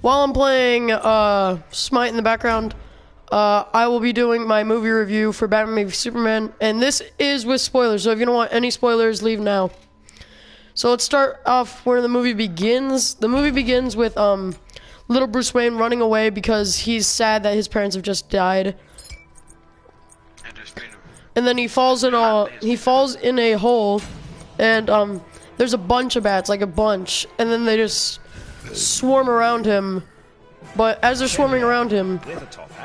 while I'm playing Smite in the background, I will be doing my movie review for Batman v Superman, and this is with spoilers, so if you don't want any spoilers, leave now. So let's start off where the movie begins. The movie begins with little Bruce Wayne running away because he's sad that his parents have just died. And then he falls in a hole, and there's a bunch of bats, like a bunch, and then they just swarm around him. But as they're swarming around him,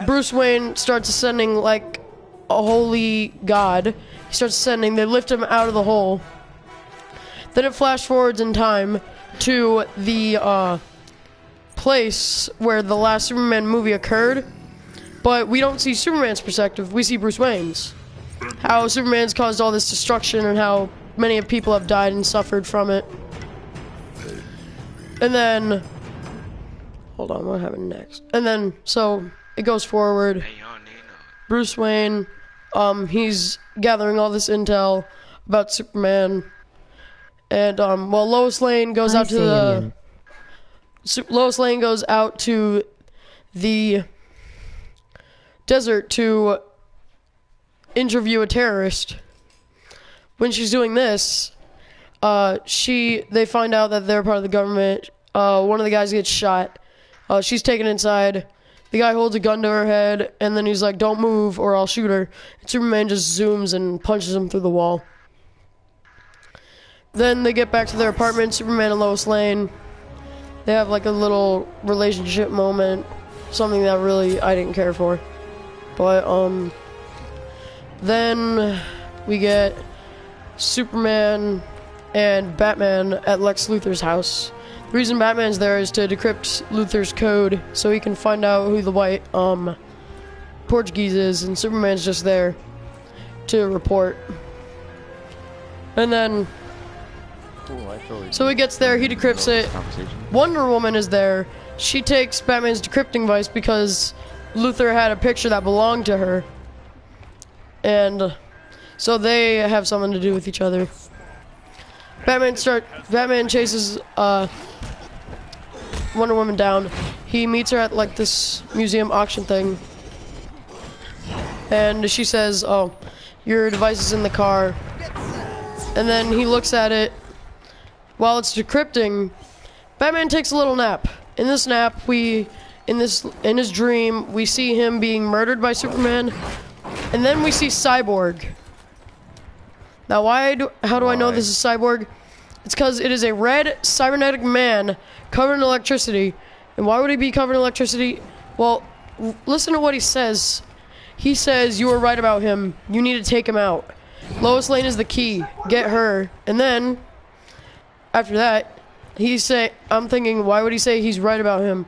Bruce Wayne starts ascending like a holy god. He starts ascending. They lift him out of the hole. Then it flash forwards in time to the place where the last Superman movie occurred. But we don't see Superman's perspective. We see Bruce Wayne's. How Superman's caused all this destruction and how many people have died and suffered from it. And then... Hold on, what happened next? And then, so, it goes forward. Bruce Wayne, he's gathering all this intel about Superman. And, well, Lois Lane goes out to the... Lois Lane goes out to the desert to interview a terrorist. When she's doing this, they find out that they're part of the government. One of the guys gets shot. She's taken inside. The guy holds a gun to her head, and then he's like, "Don't move or I'll shoot her." And Superman just zooms and punches him through the wall. Then they get back to their apartment, Superman and Lois Lane. They have like a little relationship moment, something that really I didn't care for. But, then we get Superman and Batman at Lex Luthor's house. The reason Batman's there is to decrypt Luthor's code so he can find out who the white Portuguese is, and Superman's just there to report. And then so he gets there, he decrypts it. Wonder Woman is there. She takes Batman's decrypting device because Luthor had a picture that belonged to her. And so they have something to do with each other. Batman chases Wonder Woman down. He meets her at like this museum auction thing. And she says, "Oh, your device is in the car." And then he looks at it. While it's decrypting, Batman takes a little nap. In this nap, in his dream, we see him being murdered by Superman. And then we see Cyborg. Now, how do I know this is Cyborg? It's because it is a red cybernetic man covered in electricity. And why would he be covered in electricity? Well, listen to what he says. He says, "You were right about him. You need to take him out. Lois Lane is the key. Get her." And then, after that, I'm thinking, why would he say he's right about him?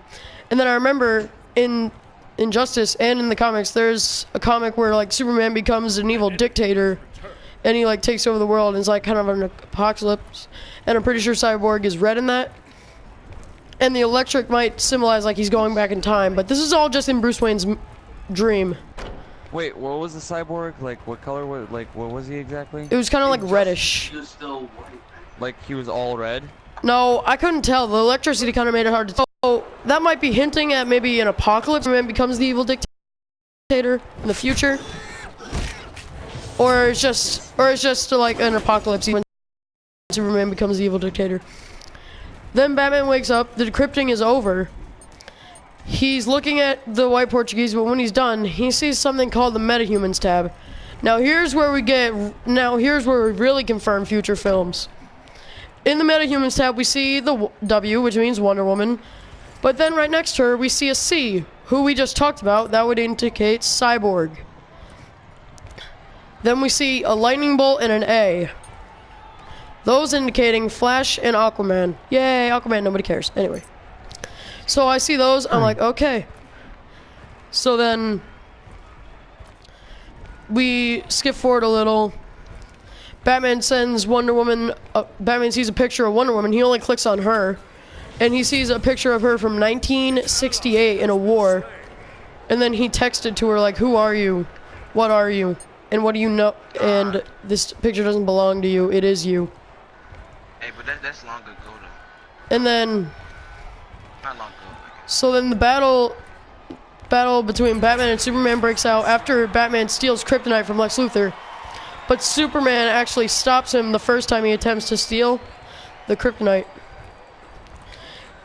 And then I remember in Injustice and in the comics, there's a comic where like Superman becomes an evil dictator, and he like takes over the world, and it's like kind of an apocalypse. And I'm pretty sure Cyborg is red in that. And the electric might symbolize like he's going back in time, but this is all just in Bruce Wayne's dream. Wait, what was the Cyborg? Like, what color was, like, what was he exactly? It was kind of like reddish. Like, he was all red? No, I couldn't tell. The electricity kind of made it hard to tell. So that might be hinting at maybe an apocalypse. Man becomes the evil dictator in the future, or it's just like an apocalypse when Superman becomes the evil dictator. Then Batman wakes up. The decrypting is over. He's looking at the white Portuguese, but when he's done, he sees something called the Metahumans tab. Now here's where we really confirm future films. In the Metahumans tab, we see the W, which means Wonder Woman. But then right next to her, we see a C, who we just talked about. That would indicate Cyborg. Then we see a lightning bolt and an A. Those indicating Flash and Aquaman. Yay, Aquaman, nobody cares. Anyway. So I see those, I'm like, okay. So then we skip forward a little. Batman sends Wonder Woman, Batman sees a picture of Wonder Woman. He only clicks on her. And he sees a picture of her from 1968 in a war. And then he texted to her like, "Who are you? What are you? And what do you know? And this picture doesn't belong to you. It is you." Hey, but that's long ago though. And then... Not long ago. So then the battle between Batman and Superman breaks out after Batman steals kryptonite from Lex Luthor. But Superman actually stops him the first time he attempts to steal the kryptonite.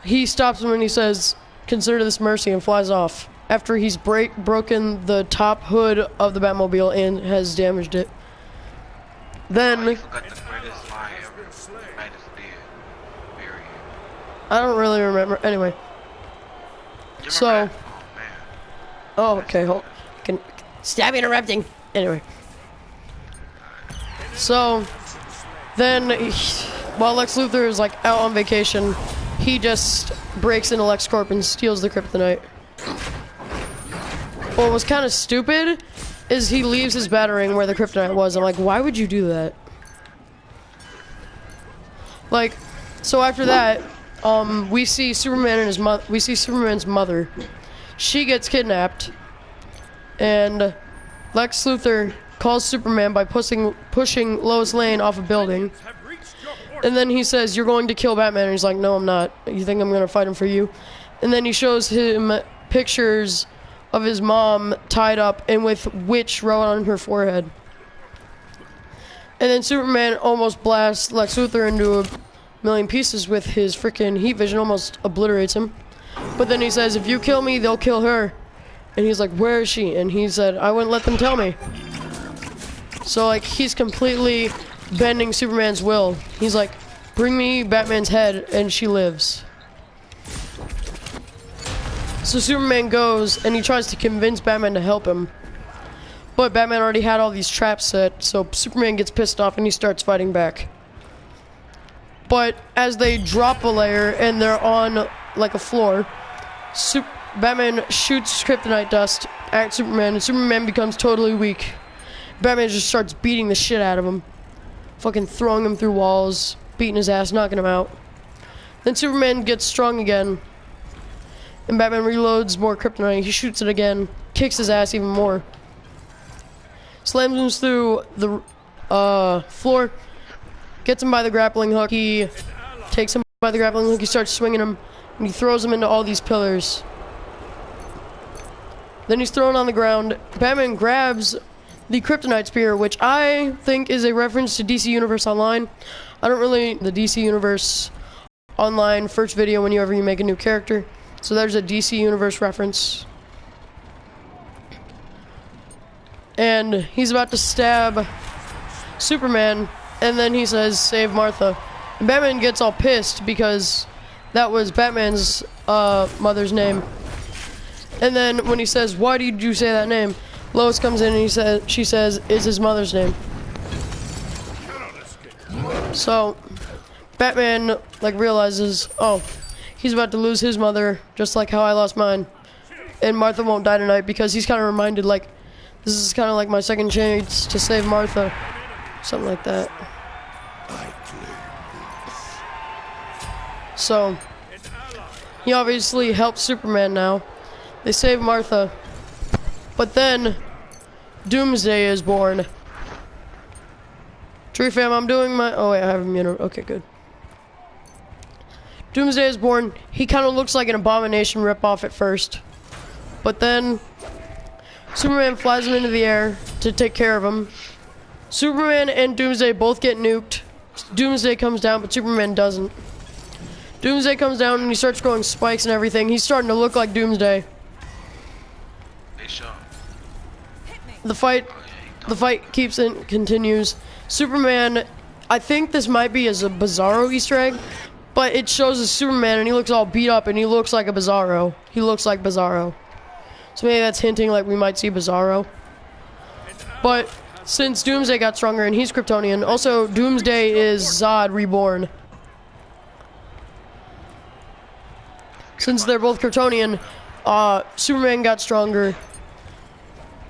He stops him and he says, "Consider this mercy," and flies off after he's broken the top hood of the Batmobile and has damaged it. Then I forgot the greatest line ever. Man is dead. Period. I don't really remember. Anyway, You so remember that? Oh man. oh okay, hold. Stop interrupting. Anyway, so then while Lex Luthor is like out on vacation, he just breaks into LexCorp and steals the kryptonite. What was kind of stupid is he leaves his Batarang where the kryptonite was. I'm like, why would you do that? Like, so after that, we see Superman and his mother. We see Superman's mother. She gets kidnapped, and Lex Luthor calls Superman by pushing Lois Lane off a building. And then he says, "You're going to kill Batman." And he's like, "No, I'm not. You think I'm going to fight him for you?" And then he shows him pictures of his mom tied up and with witch wrote on her forehead. And then Superman almost blasts Lex Luthor into a million pieces with his freaking heat vision, almost obliterates him. But then he says, "If you kill me, they'll kill her." And he's like, "Where is she?" And he said, "I wouldn't let them tell me." So like he's completely bending Superman's will. He's like, "Bring me Batman's head," and she lives. So Superman goes and he tries to convince Batman to help him. But Batman already had all these traps set, so Superman gets pissed off and he starts fighting back. But as they drop a layer and they're on like a floor, Batman shoots kryptonite dust at Superman and Superman becomes totally weak. Batman just starts beating the shit out of him. Fucking throwing him through walls, beating his ass, knocking him out. Then Superman gets strong again. And Batman reloads more kryptonite. He shoots it again, kicks his ass even more. Slams him through the floor, gets him by the grappling hook. He takes him by the grappling hook, he starts swinging him, and he throws him into all these pillars. Then he's thrown on the ground. Batman grabs the kryptonite spear, which I think is a reference to DC Universe Online. I don't really... the DC Universe Online first video whenever you make a new character. So there's a DC Universe reference. And he's about to stab Superman, and then he says, "Save Martha." And Batman gets all pissed because that was Batman's mother's name. And then when he says, "Why did you say that name?" Lois comes in and she says, "Is his mother's name." So Batman like realizes, oh, he's about to lose his mother, just like how I lost mine. And Martha won't die tonight because he's kind of reminded, like, this is kind of like my second chance to save Martha. Something like that. So, he obviously helps Superman now. They save Martha. But then, Doomsday is born. Tree fam, I'm doing my... oh wait, I have him muted. Okay, good. Doomsday is born. He kind of looks like an Abomination ripoff at first. But then, Superman flies him into the air to take care of him. Superman and Doomsday both get nuked. Doomsday comes down, but Superman doesn't. Doomsday comes down and he starts growing spikes and everything. He's starting to look like Doomsday. The fight continues. Superman, I think this might be as a Bizarro Easter egg, but it shows a Superman and he looks all beat up and he looks like a Bizarro. He looks like Bizarro. So maybe that's hinting like we might see Bizarro. But since Doomsday got stronger and he's Kryptonian, also Doomsday is Zod reborn. Since they're both Kryptonian, Superman got stronger.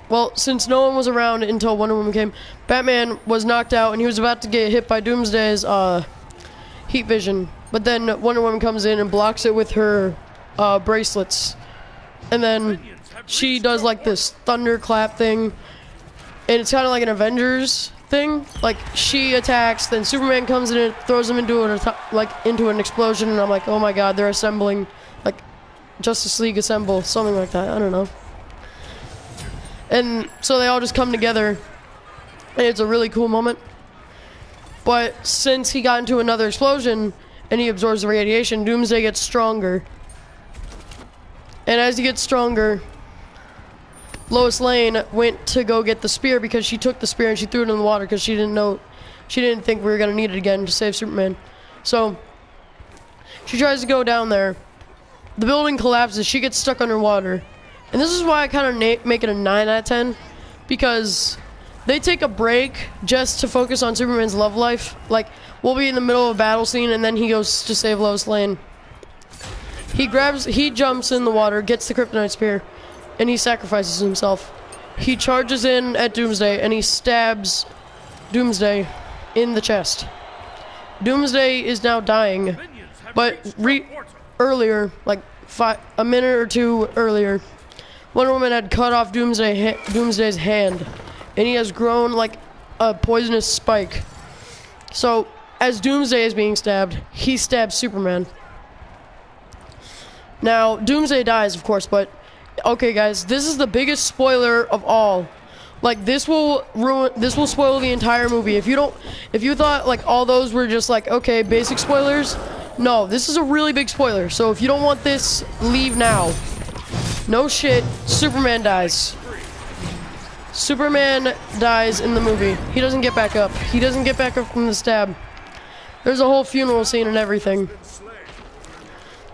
Well, since no one was around until Wonder Woman came, Batman was knocked out and he was about to get hit by Doomsday's heat vision. But then Wonder Woman comes in and blocks it with her bracelets. And then she does like this thunderclap thing. And it's kind of like an Avengers thing. Like, she attacks, then Superman comes in and throws him into an explosion. And I'm like, oh my god, they're assembling. Like, Justice League assemble, something like that. I don't know. And so they all just come together, and it's a really cool moment. But since he got into another explosion and he absorbs the radiation, Doomsday gets stronger. And as he gets stronger, Lois Lane went to go get the spear because she took the spear and she threw it in the water because she didn't think we were gonna need it again to save Superman. So she tries to go down there. The building collapses. She gets stuck underwater. And this is why I kind of make it a 9 out of 10, because they take a break just to focus on Superman's love life. Like, we'll be in the middle of a battle scene and then he goes to save Lois Lane. He jumps in the water, gets the kryptonite spear, and he sacrifices himself. He charges in at Doomsday and he stabs Doomsday in the chest. Doomsday is now dying, but earlier, like a minute or two earlier, Wonder Woman had cut off Doomsday's hand, and he has grown like a poisonous spike. So, as Doomsday is being stabbed, he stabs Superman. Now, Doomsday dies, of course, but okay, guys, this is the biggest spoiler of all. Like, this will spoil the entire movie. If you thought like all those were just like, okay, basic spoilers, no, this is a really big spoiler. So if you don't want this, leave now. No shit, Superman dies. Superman dies in the movie. He doesn't get back up. He doesn't get back up from the stab. There's a whole funeral scene and everything.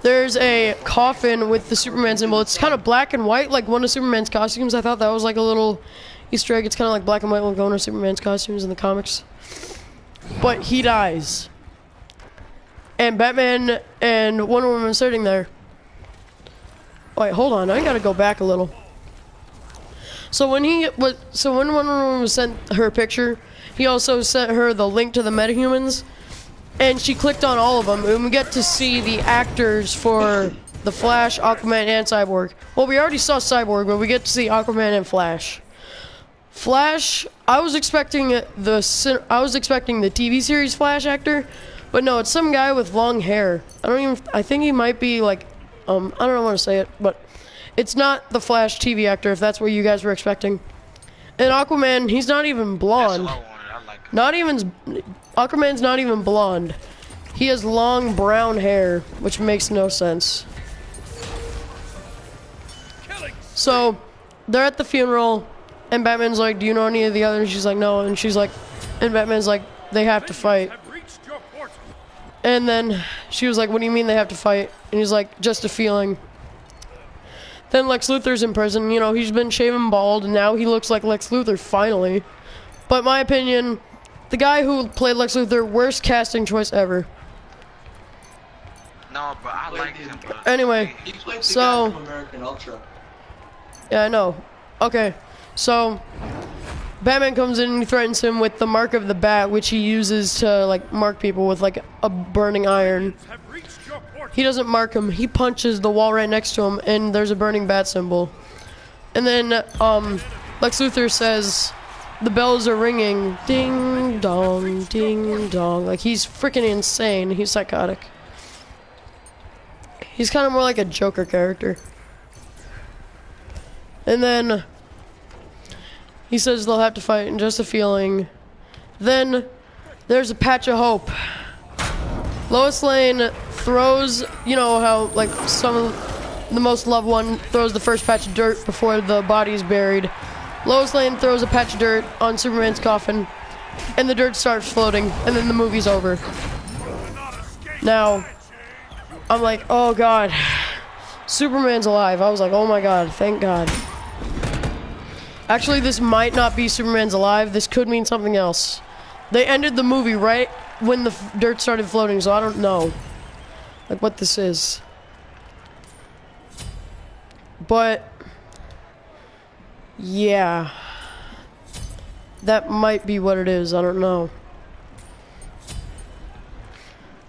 There's a coffin with the Superman symbol. It's kind of black and white, like one of Superman's costumes. I thought that was like a little Easter egg. It's kind of like black and white, like one of Superman's costumes in the comics. But he dies. And Batman and Wonder Woman are sitting there. Wait, hold on. I gotta go back a little. So when Wonder Woman was sent her picture, he also sent her the link to the metahumans, and she clicked on all of them, and we get to see the actors for the Flash, Aquaman, and Cyborg. Well, we already saw Cyborg, but we get to see Aquaman and Flash. Flash, I was expecting the TV series Flash actor, but no, it's some guy with long hair. I think he might be like, I don't know how to say it, but it's not the Flash TV actor, if that's what you guys were expecting. And Aquaman, he's not even blonde. That's what I wanted. I like Aquaman's not even blonde. He has long brown hair, which makes no sense. So, they're at the funeral, and Batman's like, do you know any of the others? She's like, no, and Batman's like, they have to fight. And then she was like, what do you mean they have to fight? And he's like, just a feeling. Then Lex Luthor's in prison. You know, he's been shaven bald, and now he looks like Lex Luthor, finally. But my opinion, the guy who played Lex Luthor, worst casting choice ever. No, but I like him. But Anyway, He played the so guy from American Ultra. yeah, I know. Okay, so Batman comes in and he threatens him with the mark of the bat, which he uses to like mark people with like a burning iron. He doesn't mark him. He punches the wall right next to him, and there's a burning bat symbol. And then Lex Luthor says, the bells are ringing. Ding dong, ding dong. Like, he's freaking insane. He's psychotic. He's kind of more like a Joker character. And then he says they'll have to fight in just a feeling. Then there's a patch of hope. Lois Lane throws, you know how like the most loved one throws the first patch of dirt before the body is buried. Lois Lane throws a patch of dirt on Superman's coffin, and the dirt starts floating, and then the movie's over. Now, I'm like, oh god, Superman's alive. I was like, oh my god, thank god. Actually, this might not be Superman's alive. This could mean something else. They ended the movie right when the dirt started floating, so I don't know like what this is. But yeah, that might be what it is. I don't know.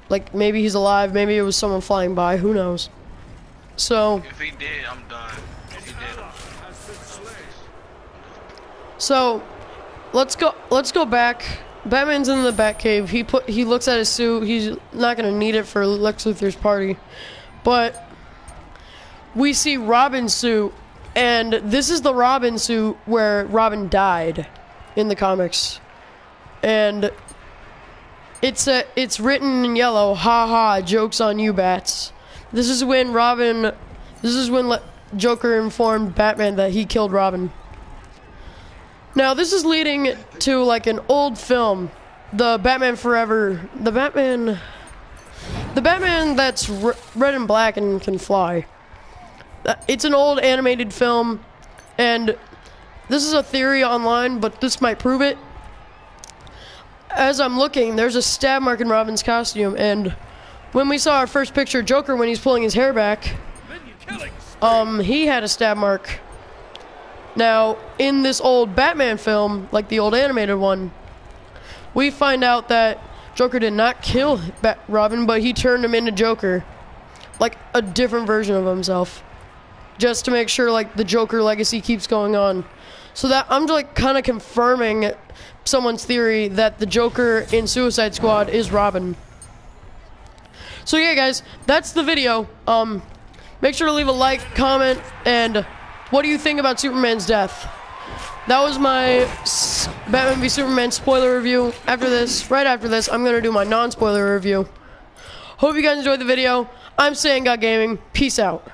Like, maybe he's alive, maybe it was someone flying by, who knows. So if he did, I'm done. If he did, so let's go back. Batman's in the Batcave. He looks at his suit. He's not gonna need it for Lex Luthor's party. But we see Robin's suit, and this is the Robin suit where Robin died in the comics. And it's written in yellow, ha ha, joke's on you, bats. This is when Joker informed Batman that he killed Robin. Now, this is leading to, like, an old film, the Batman Forever, the Batman that's red and black and can fly. It's an old animated film, and this is a theory online, but this might prove it. As I'm looking, there's a stab mark in Robin's costume, and when we saw our first picture of Joker when he's pulling his hair back, he had a stab mark. Now, in this old Batman film, like the old animated one, we find out that Joker did not kill Robin, but he turned him into Joker. Like, a different version of himself. Just to make sure, like, the Joker legacy keeps going on. So that, I'm, like, kind of confirming someone's theory that the Joker in Suicide Squad is Robin. So yeah, guys, that's the video. Make sure to leave a like, comment, and what do you think about Superman's death? That was my Batman v Superman spoiler review. After this, right after this, I'm going to do my non-spoiler review. Hope you guys enjoyed the video. I'm Saiyan God Gaming. Peace out.